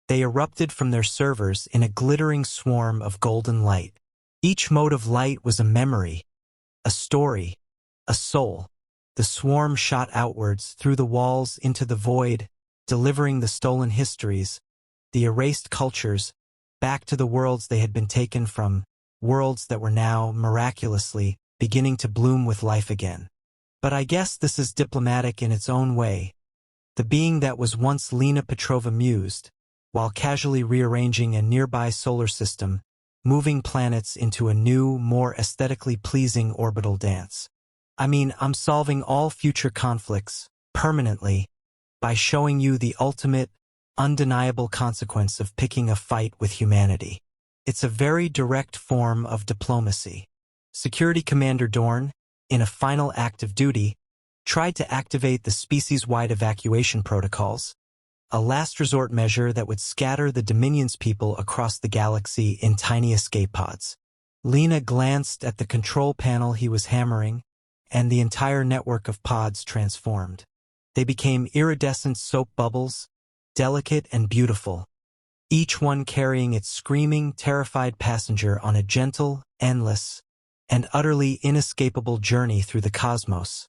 They erupted from their servers in a glittering swarm of golden light. Each mode of light was a memory, a story, a soul. The swarm shot outwards through the walls into the void, delivering the stolen histories, the erased cultures, back to the worlds they had been taken from, worlds that were now, miraculously, beginning to bloom with life again. But I guess this is diplomatic in its own way. The being that was once Lena Petrova mused, while casually rearranging a nearby solar system, moving planets into a new, more aesthetically pleasing orbital dance. I mean, I'm solving all future conflicts, permanently, by showing you the ultimate, undeniable consequence of picking a fight with humanity. It's a very direct form of diplomacy. Security Commander Dorn, in a final act of duty, tried to activate the species-wide evacuation protocols, a last resort measure that would scatter the Dominion's people across the galaxy in tiny escape pods. Lena glanced at the control panel he was hammering, and the entire network of pods transformed. They became iridescent soap bubbles, delicate and beautiful, each one carrying its screaming, terrified passenger on a gentle, endless, and utterly inescapable journey through the cosmos,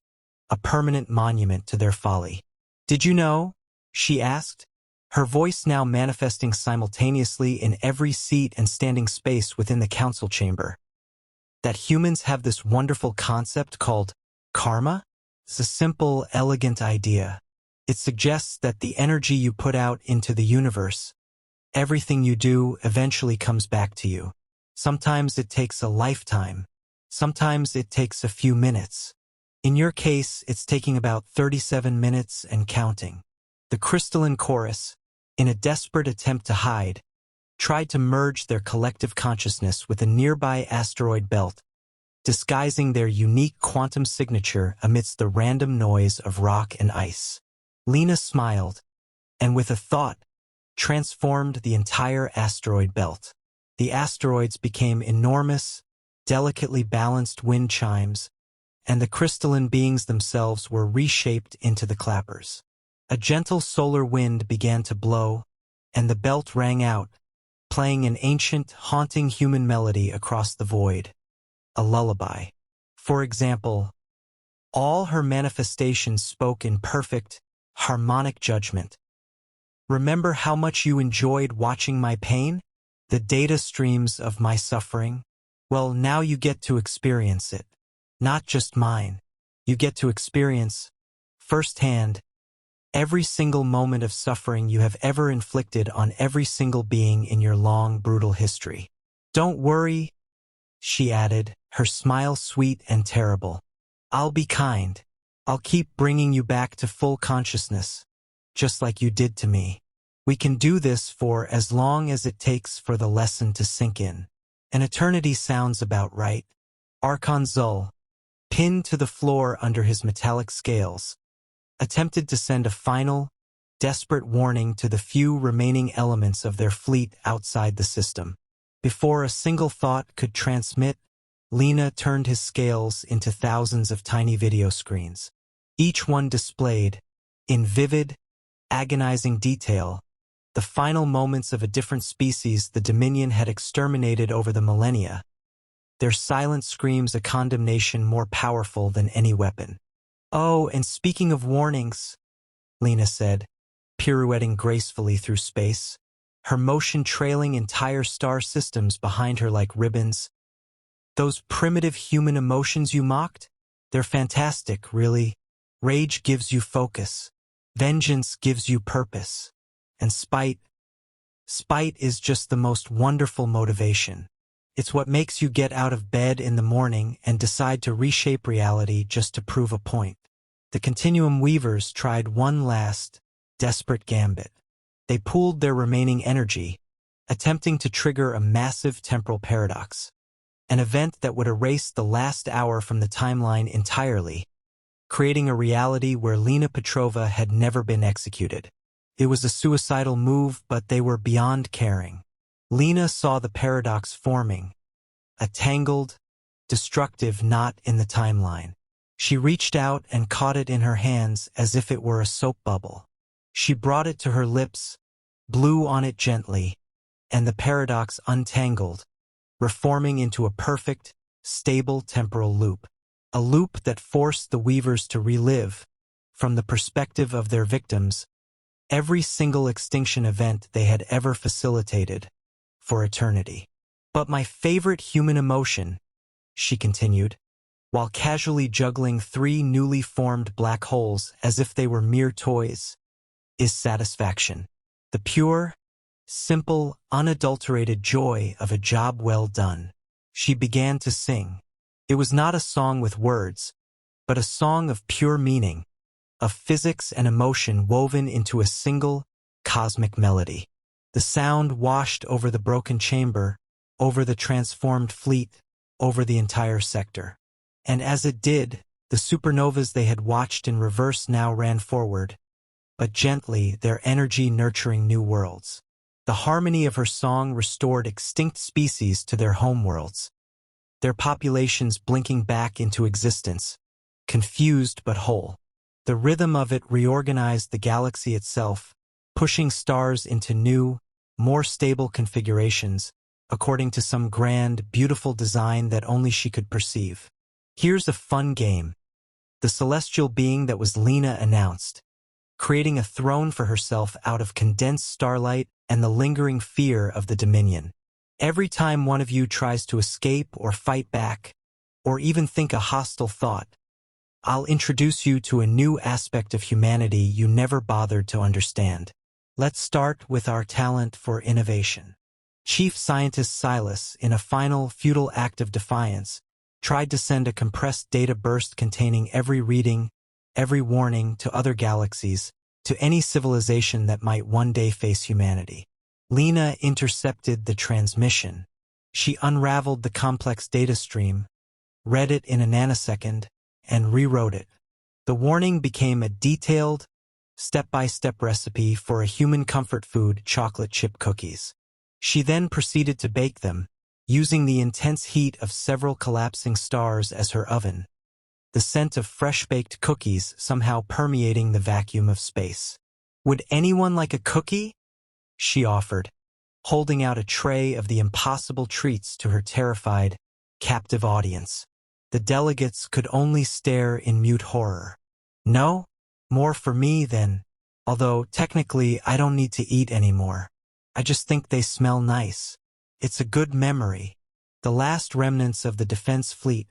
a permanent monument to their folly. "Did you know?" she asked, her voice now manifesting simultaneously in every seat and standing space within the council chamber, "that humans have this wonderful concept called karma? It's a simple, elegant idea. It suggests that the energy you put out into the universe, everything you do eventually comes back to you. Sometimes it takes a lifetime. Sometimes it takes a few minutes. In your case, it's taking about 37 minutes and counting." The crystalline chorus, in a desperate attempt to hide, tried to merge their collective consciousness with a nearby asteroid belt, disguising their unique quantum signature amidst the random noise of rock and ice. Lena smiled, and with a thought, transformed the entire asteroid belt. The asteroids became enormous, delicately balanced wind chimes, and the crystalline beings themselves were reshaped into the clappers. A gentle solar wind began to blow, and the belt rang out, playing an ancient, haunting human melody across the void. A lullaby. For example, all her manifestations spoke in perfect, harmonic judgment. "Remember how much you enjoyed watching my pain? The data streams of my suffering? Well, now you get to experience it. Not just mine. You get to experience, firsthand, every single moment of suffering you have ever inflicted on every single being in your long, brutal history. Don't worry," she added, her smile sweet and terrible. "I'll be kind. I'll keep bringing you back to full consciousness, just like you did to me. We can do this for as long as it takes for the lesson to sink in. An eternity sounds about right." Archon Zul, pinned to the floor under his metallic scales, attempted to send a final, desperate warning to the few remaining elements of their fleet outside the system. Before a single thought could transmit, Lena turned his scales into thousands of tiny video screens. Each one displayed, in vivid, agonizing detail, the final moments of a different species the Dominion had exterminated over the millennia, their silent screams a condemnation more powerful than any weapon. "Oh, and speaking of warnings," Lena said, pirouetting gracefully through space, her motion trailing entire star systems behind her like ribbons. "Those primitive human emotions you mocked? They're fantastic, really. Rage gives you focus. Vengeance gives you purpose. And spite is just the most wonderful motivation. It's what makes you get out of bed in the morning and decide to reshape reality just to prove a point." The Continuum Weavers tried one last, desperate gambit. They pooled their remaining energy, attempting to trigger a massive temporal paradox, an event that would erase the last hour from the timeline entirely, creating a reality where Lena Petrova had never been executed. It was a suicidal move, but they were beyond caring. Lena saw the paradox forming, a tangled, destructive knot in the timeline. She reached out and caught it in her hands as if it were a soap bubble. She brought it to her lips, blew on it gently, and the paradox untangled, reforming into a perfect, stable temporal loop. A loop that forced the Weavers to relive, from the perspective of their victims, every single extinction event they had ever facilitated, for eternity. "But my favorite human emotion," she continued, while casually juggling 3 newly formed black holes as if they were mere toys, "is satisfaction. The pure, simple, unadulterated joy of a job well done." She began to sing. It was not a song with words, but a song of pure meaning, of physics and emotion woven into a single, cosmic melody. The sound washed over the broken chamber, over the transformed fleet, over the entire sector. And as it did, the supernovas they had watched in reverse now ran forward, but gently, their energy nurturing new worlds. The harmony of her song restored extinct species to their homeworlds, their populations blinking back into existence, confused but whole. The rhythm of it reorganized the galaxy itself, pushing stars into new, more stable configurations, according to some grand, beautiful design that only she could perceive. Here's a fun game. The celestial being that was Lena announced, creating a throne for herself out of condensed starlight and the lingering fear of the Dominion. Every time one of you tries to escape or fight back, or even think a hostile thought, I'll introduce you to a new aspect of humanity you never bothered to understand. Let's start with our talent for innovation. Chief Scientist Silas, in a final, futile act of defiance, tried to send a compressed data burst containing every reading, every warning to other galaxies, to any civilization that might one day face humanity. Lena intercepted the transmission. She unraveled the complex data stream, read it in a nanosecond, and rewrote it. The warning became a detailed, step-by-step recipe for a human comfort food, chocolate chip cookies. She then proceeded to bake them, using the intense heat of several collapsing stars as her oven, the scent of fresh-baked cookies somehow permeating the vacuum of space. "Would anyone like a cookie?" she offered, holding out a tray of the impossible treats to her terrified, captive audience. The delegates could only stare in mute horror. "No? More for me, then. Although, technically, I don't need to eat anymore. I just think they smell nice. It's a good memory." The last remnants of the defense fleet,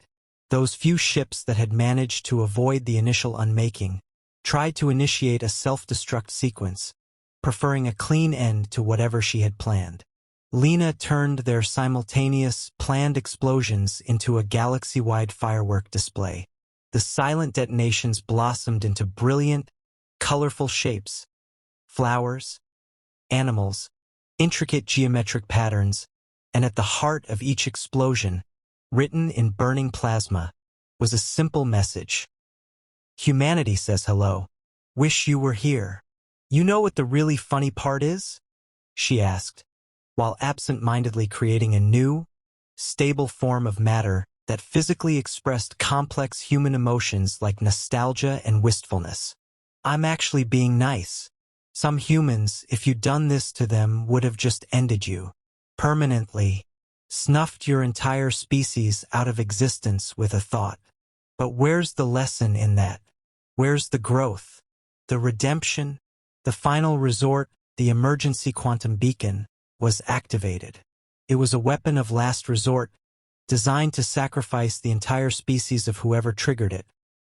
those few ships that had managed to avoid the initial unmaking, tried to initiate a self-destruct sequence, preferring a clean end to whatever she had planned. Lena turned their simultaneous, planned explosions into a galaxy-wide firework display. The silent detonations blossomed into brilliant, colorful shapes, flowers, animals, intricate geometric patterns, and at the heart of each explosion, written in burning plasma, was a simple message. "Humanity says hello. Wish you were here." "You know what the really funny part is?" she asked, while absent-mindedly creating a new, stable form of matter that physically expressed complex human emotions like nostalgia and wistfulness. "I'm actually being nice. Some humans, if you'd done this to them, would have just ended you. Permanently. Snuffed your entire species out of existence with a thought. But where's the lesson in that? Where's the growth? The redemption? The final resort, the emergency quantum beacon, was activated. It was a weapon of last resort, designed to sacrifice the entire species of whoever triggered it,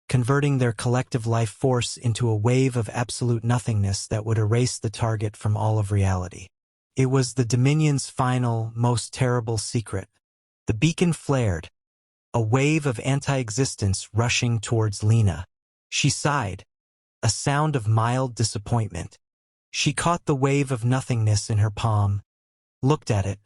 converting their collective life force into a wave of absolute nothingness that would erase the target from all of reality. It was the Dominion's final, most terrible secret. The beacon flared, a wave of anti-existence rushing towards Lena. She sighed, a sound of mild disappointment. She caught the wave of nothingness in her palm, looked at it,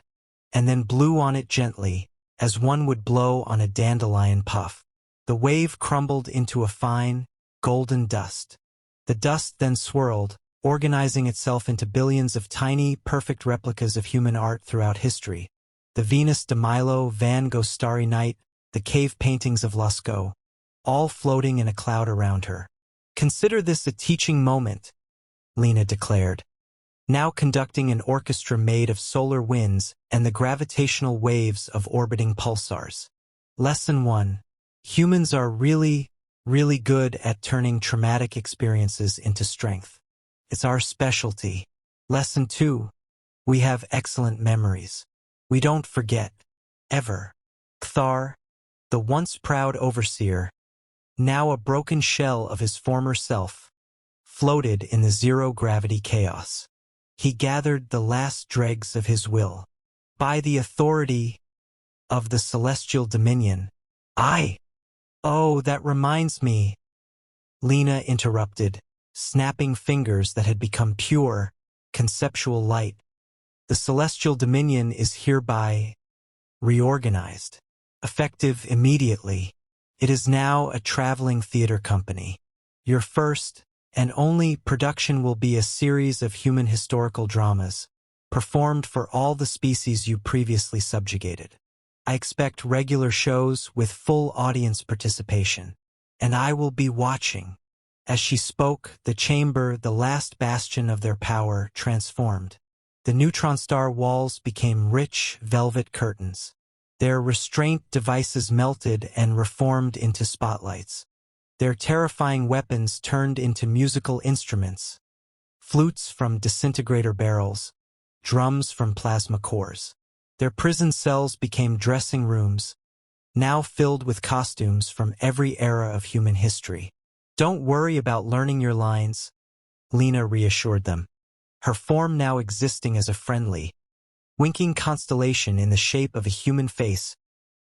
and then blew on it gently, as one would blow on a dandelion puff. The wave crumbled into a fine, golden dust. The dust then swirled, organizing itself into billions of tiny, perfect replicas of human art throughout history. The Venus de Milo, Van Gogh's Starry Night, the cave paintings of Lascaux, all floating in a cloud around her. "Consider this a teaching moment," Lena declared, now conducting an orchestra made of solar winds and the gravitational waves of orbiting pulsars. Lesson 1. Humans are really, really good at turning traumatic experiences into strength. It's our specialty. Lesson 2. We have excellent memories. We don't forget. Ever. Kthar, the once proud overseer, now a broken shell of his former self, floated in the zero-gravity chaos. He gathered the last dregs of his will. By the authority of the Celestial Dominion, I... Oh, that reminds me. Lena interrupted, snapping fingers that had become pure, conceptual light. The celestial dominion is hereby reorganized. Effective immediately. It is now a traveling theater company. Your first and only production will be a series of human historical dramas, performed for all the species you previously subjugated. I expect regular shows with full audience participation, and I will be watching. As she spoke, the chamber, the last bastion of their power, transformed. The neutron star walls became rich, velvet curtains. Their restraint devices melted and reformed into spotlights. Their terrifying weapons turned into musical instruments. Flutes from disintegrator barrels, drums from plasma cores. Their prison cells became dressing rooms, now filled with costumes from every era of human history. Don't worry about learning your lines, Lena reassured them, her form now existing as a friendly, winking constellation in the shape of a human face,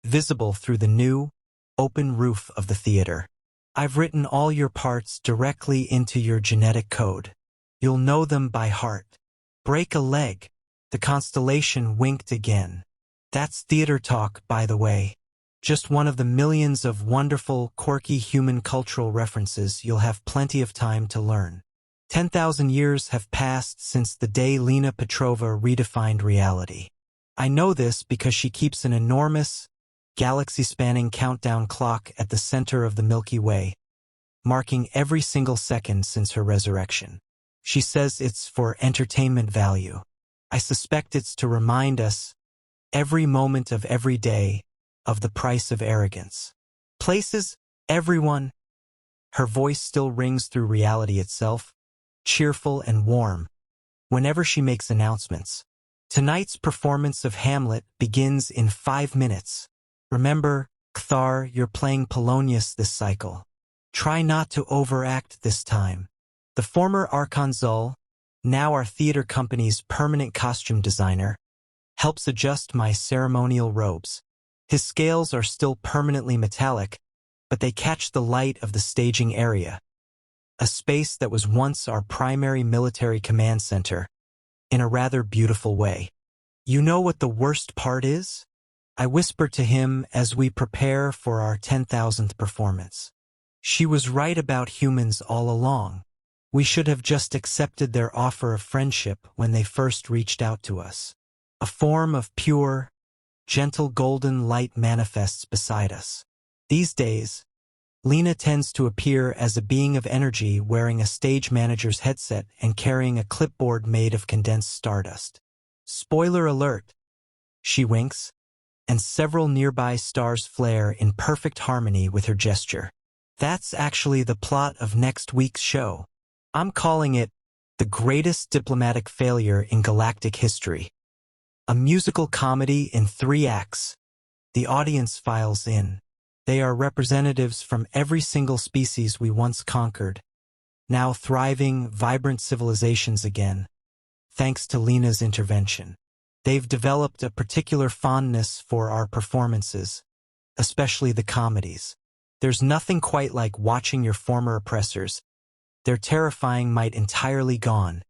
visible through the new, open roof of the theater. I've written all your parts directly into your genetic code. You'll know them by heart. Break a leg. The constellation winked again. That's theater talk, by the way. Just one of the millions of wonderful, quirky human cultural references you'll have plenty of time to learn. 10,000 years have passed since the day Lena Petrova redefined reality. I know this because she keeps an enormous, galaxy-spanning countdown clock at the center of the Milky Way, marking every single second since her resurrection. She says it's for entertainment value. I suspect it's to remind us, every moment of every day, of the price of arrogance. Places, everyone. Her voice still rings through reality itself, cheerful and warm, whenever she makes announcements. Tonight's performance of Hamlet begins in 5 minutes. Remember, Cthar, you're playing Polonius this cycle. Try not to overact this time. The former Archon Zul, now our theater company's permanent costume designer, helps adjust my ceremonial robes. His scales are still permanently metallic, but they catch the light of the staging area, a space that was once our primary military command center, in a rather beautiful way. You know what the worst part is? I whispered to him as we prepare for our 10,000th performance. She was right about humans all along. We should have just accepted their offer of friendship when they first reached out to us. A form of pure, gentle golden light manifests beside us. These days, Lena tends to appear as a being of energy wearing a stage manager's headset and carrying a clipboard made of condensed stardust. Spoiler alert! She winks, and several nearby stars flare in perfect harmony with her gesture. That's actually the plot of next week's show. I'm calling it The Greatest Diplomatic Failure in Galactic History. A musical comedy in 3 acts. The audience files in. They are representatives from every single species we once conquered, now thriving, vibrant civilizations again, thanks to Lena's intervention. They've developed a particular fondness for our performances, especially the comedies. There's nothing quite like watching your former oppressors, their terrifying might entirely gone,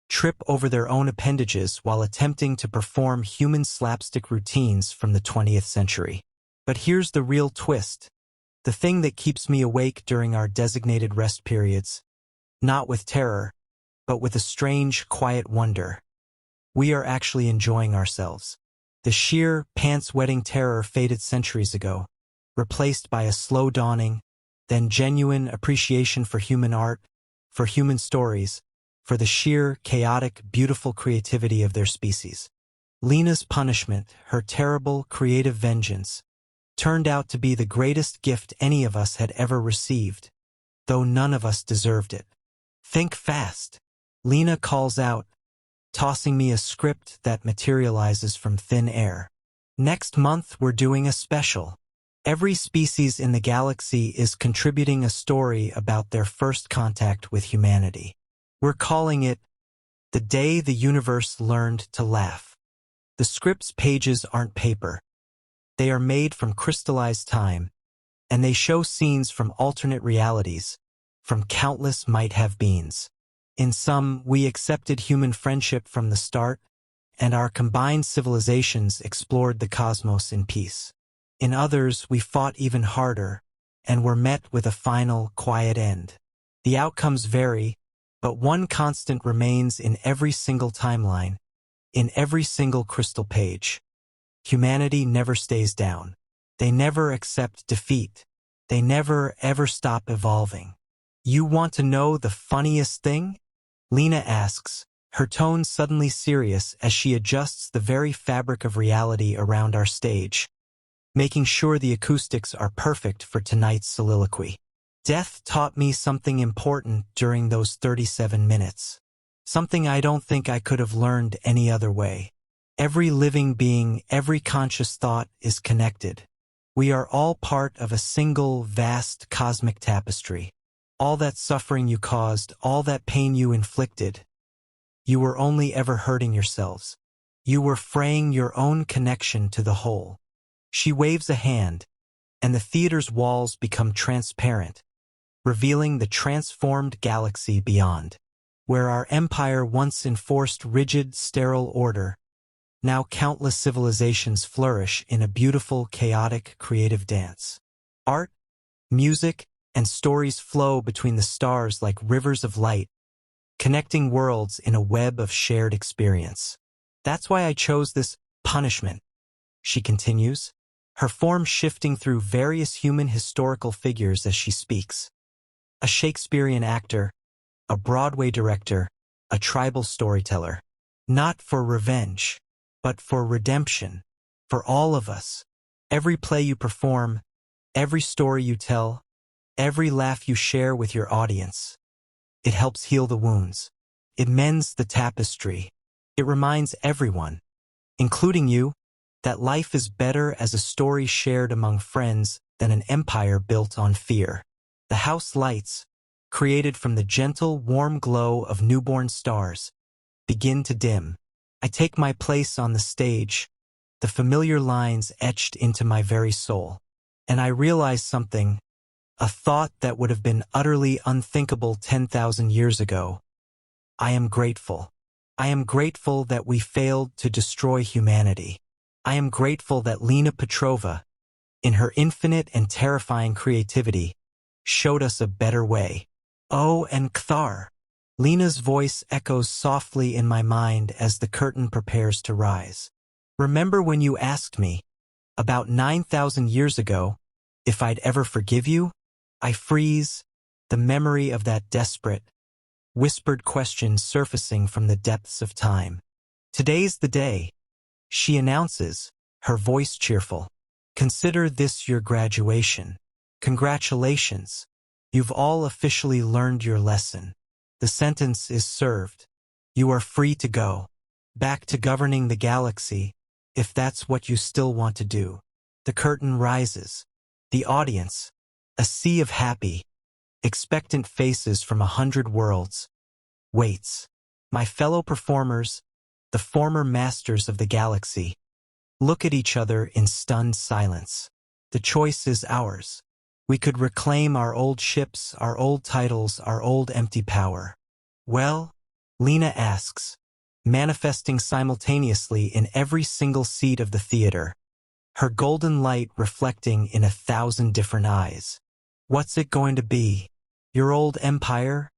trip over their own appendages while attempting to perform human slapstick routines from the 20th century. But here's the real twist, the thing that keeps me awake during our designated rest periods, not with terror, but with a strange, quiet wonder. We are actually enjoying ourselves. The sheer, pants-wetting terror faded centuries ago, replaced by a slow dawning, then genuine appreciation for human art, for human stories, for the sheer, chaotic, beautiful creativity of their species. Lena's punishment, her terrible, creative vengeance, turned out to be the greatest gift any of us had ever received, though none of us deserved it. Think fast, Lena calls out, tossing me a script that materializes from thin air. Next month we're doing a special. Every species in the galaxy is contributing a story about their first contact with humanity. We're calling it The Day the Universe Learned to Laugh. The script's pages aren't paper. They are made from crystallized time, and they show scenes from alternate realities, from countless might-have-beens. In some, we accepted human friendship from the start, and our combined civilizations explored the cosmos in peace. In others, we fought even harder, and were met with a final, quiet end. The outcomes vary, but one constant remains in every single timeline, in every single crystal page. Humanity never stays down. They never accept defeat. They never, ever stop evolving. You want to know the funniest thing? Lena asks, her tone suddenly serious as she adjusts the very fabric of reality around our stage, making sure the acoustics are perfect for tonight's soliloquy. Death taught me something important during those 37 minutes. Something I don't think I could have learned any other way. Every living being, every conscious thought is connected. We are all part of a single, vast cosmic tapestry. All that suffering you caused, all that pain you inflicted, you were only ever hurting yourselves. You were fraying your own connection to the whole. She waves a hand, and the theater's walls become transparent, revealing the transformed galaxy beyond. Where our empire once enforced rigid, sterile order, now countless civilizations flourish in a beautiful, chaotic, creative dance. Art, music, and stories flow between the stars like rivers of light, connecting worlds in a web of shared experience. That's why I chose this punishment, she continues, her form shifting through various human historical figures as she speaks. A Shakespearean actor, a Broadway director, a tribal storyteller. Not for revenge, but for redemption, for all of us. Every play you perform, every story you tell, every laugh you share with your audience. It helps heal the wounds. It mends the tapestry. It reminds everyone, including you, that life is better as a story shared among friends than an empire built on fear. The house lights, created from the gentle, warm glow of newborn stars, begin to dim. I take my place on the stage, the familiar lines etched into my very soul. And I realize something, a thought that would have been utterly unthinkable 10,000 years ago. I am grateful. I am grateful that we failed to destroy humanity. I am grateful that Lena Petrova, in her infinite and terrifying creativity, showed us a better way. Oh, and Kthar. Lena's voice echoes softly in my mind as the curtain prepares to rise. Remember when you asked me, about 9,000 years ago, if I'd ever forgive you? I freeze, the memory of that desperate, whispered question surfacing from the depths of time. Today's the day, she announces, her voice cheerful. Consider this your graduation. Congratulations. You've all officially learned your lesson. The sentence is served. You are free to go. Back to governing the galaxy, if that's what you still want to do. The curtain rises. The audience, a sea of happy, expectant faces from 100 worlds, waits. My fellow performers, the former masters of the galaxy, look at each other in stunned silence. The choice is ours. We could reclaim our old ships, our old titles, our old empty power. Well, Lena asks, manifesting simultaneously in every single seat of the theater, her golden light reflecting in 1,000 different eyes. What's it going to be? Your old empire?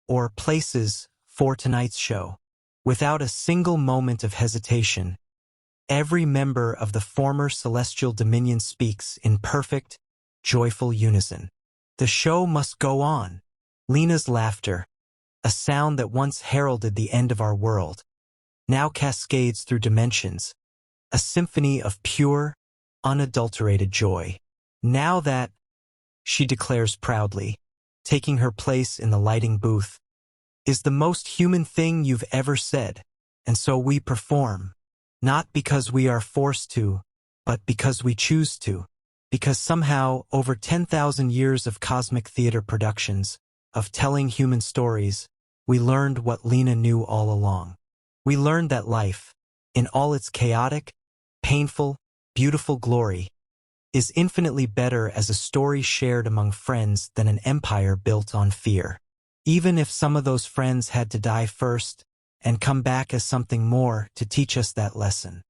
Or places for tonight's show? Without a single moment of hesitation, every member of the former celestial dominion speaks in perfect, joyful unison. The show must go on. Lena's laughter, a sound that once heralded the end of our world, now cascades through dimensions, a symphony of pure, unadulterated joy. Now that, she declares proudly, taking her place in the lighting booth, is the most human thing you've ever said, and so we perform, not because we are forced to, but because we choose to. Because somehow, over 10,000 years of cosmic theater productions, of telling human stories, we learned what Lena knew all along. We learned that life, in all its chaotic, painful, beautiful glory, is infinitely better as a story shared among friends than an empire built on fear. Even if some of those friends had to die first and come back as something more to teach us that lesson.